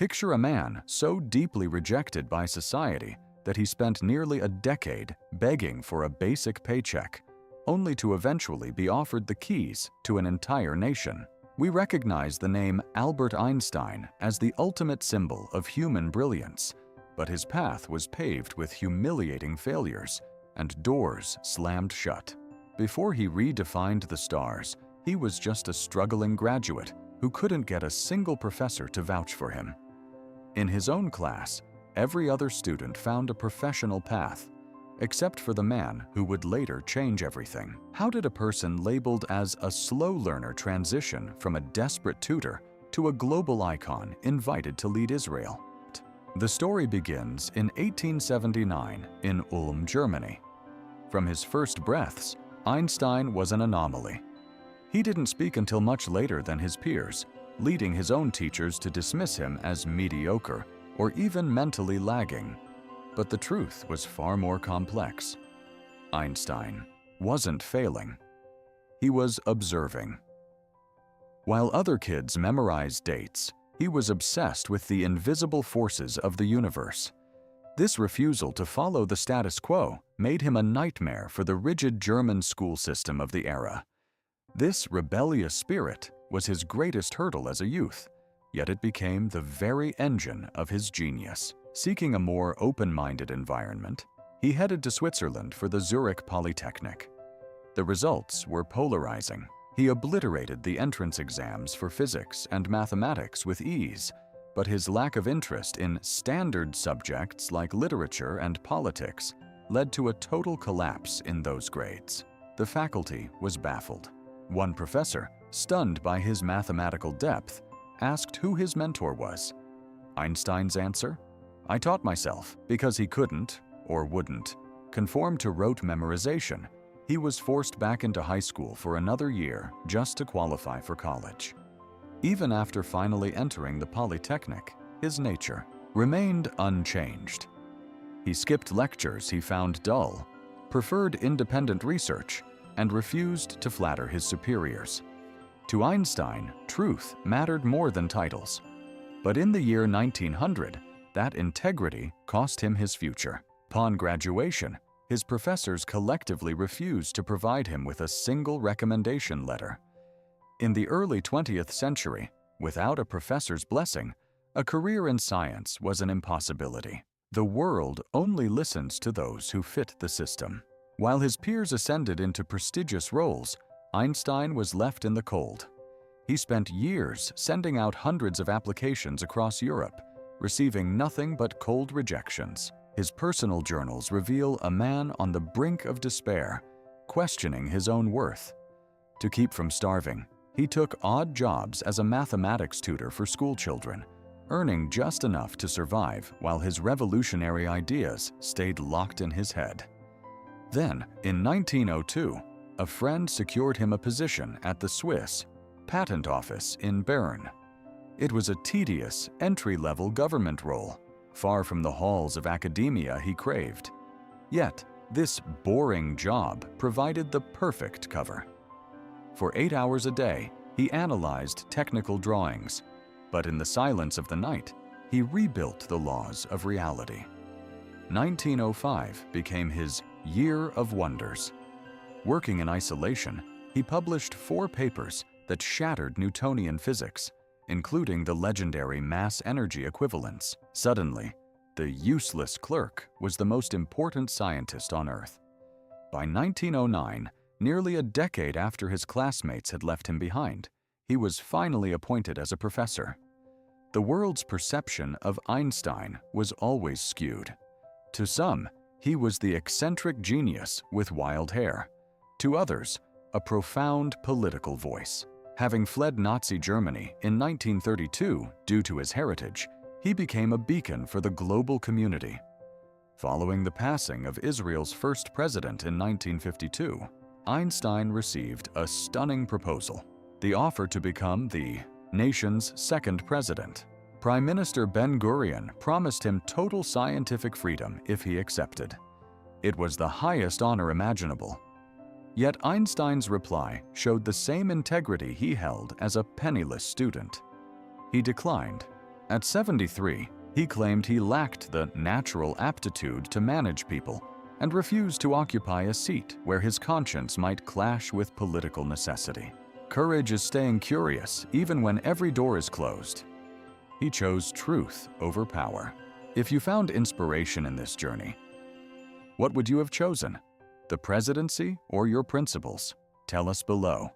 Picture a man so deeply rejected by society that he spent nearly a decade begging for a basic paycheck, only to eventually be offered the keys to an entire nation. We recognize the name Albert Einstein as the ultimate symbol of human brilliance, but his path was paved with humiliating failures and doors slammed shut. Before he redefined the stars, he was just a struggling graduate who couldn't get a single professor to vouch for him. In his own class, every other student found a professional path, except for the man who would later change everything. How did a person labeled as a slow learner transition from a desperate tutor to a global icon invited to lead Israel? The story begins in 1879 in Ulm, Germany. From his first breaths, Einstein was an anomaly. He didn't speak until much later than his peers, leading his own teachers to dismiss him as mediocre or even mentally lagging. But the truth was far more complex. Einstein wasn't failing. He was observing. While other kids memorized dates, he was obsessed with the invisible forces of the universe. This refusal to follow the status quo made him a nightmare for the rigid German school system of the era. This rebellious spirit was his greatest hurdle as a youth, yet it became the very engine of his genius. Seeking a more open-minded environment, he headed to Switzerland for the Zurich Polytechnic. The results were polarizing. He obliterated the entrance exams for physics and mathematics with ease, but his lack of interest in standard subjects like literature and politics led to a total collapse in those grades. The faculty was baffled. One professor, stunned by his mathematical depth, asked who his mentor was. Einstein's answer? I taught myself because he couldn't, or wouldn't, conform to rote memorization. He was forced back into high school for another year just to qualify for college. Even after finally entering the Polytechnic, his nature remained unchanged. He skipped lectures he found dull, preferred independent research, and refused to flatter his superiors. To Einstein, truth mattered more than titles. But in the year 1900, that integrity cost him his future. Upon graduation, his professors collectively refused to provide him with a single recommendation letter. In the early 20th century, without a professor's blessing, a career in science was an impossibility. The world only listens to those who fit the system. While his peers ascended into prestigious roles, Einstein was left in the cold. He spent years sending out hundreds of applications across Europe, receiving nothing but cold rejections. His personal journals reveal a man on the brink of despair, questioning his own worth. To keep from starving, he took odd jobs as a mathematics tutor for schoolchildren, earning just enough to survive while his revolutionary ideas stayed locked in his head. Then, in 1902, a friend secured him a position at the Swiss Patent Office in Bern. It was a tedious, entry-level government role, far from the halls of academia he craved. Yet, this boring job provided the perfect cover. For 8 hours a day, he analyzed technical drawings, but in the silence of the night, he rebuilt the laws of reality. 1905 became his Year of Wonders. Working in isolation, he published 4 papers that shattered Newtonian physics, including the legendary mass energy equivalence. Suddenly, the useless clerk was the most important scientist on Earth. By 1909, nearly a decade after his classmates had left him behind, he was finally appointed as a professor. The world's perception of Einstein was always skewed. To some, he was the eccentric genius with wild hair. To others, a profound political voice. Having fled Nazi Germany in 1932 due to his heritage, he became a beacon for the global community. Following the passing of Israel's first president in 1952, Einstein received a stunning proposal, the offer to become the nation's second president. Prime Minister Ben-Gurion promised him total scientific freedom if he accepted. It was the highest honor imaginable. Yet Einstein's reply showed the same integrity he held as a penniless student. He declined, At 73, he claimed he lacked the natural aptitude to manage people and refused to occupy a seat where his conscience might clash with political necessity. Courage is staying curious even when every door is closed. He chose truth over power. If you found inspiration in this journey, what would you have chosen? The presidency or your principles? Tell us below.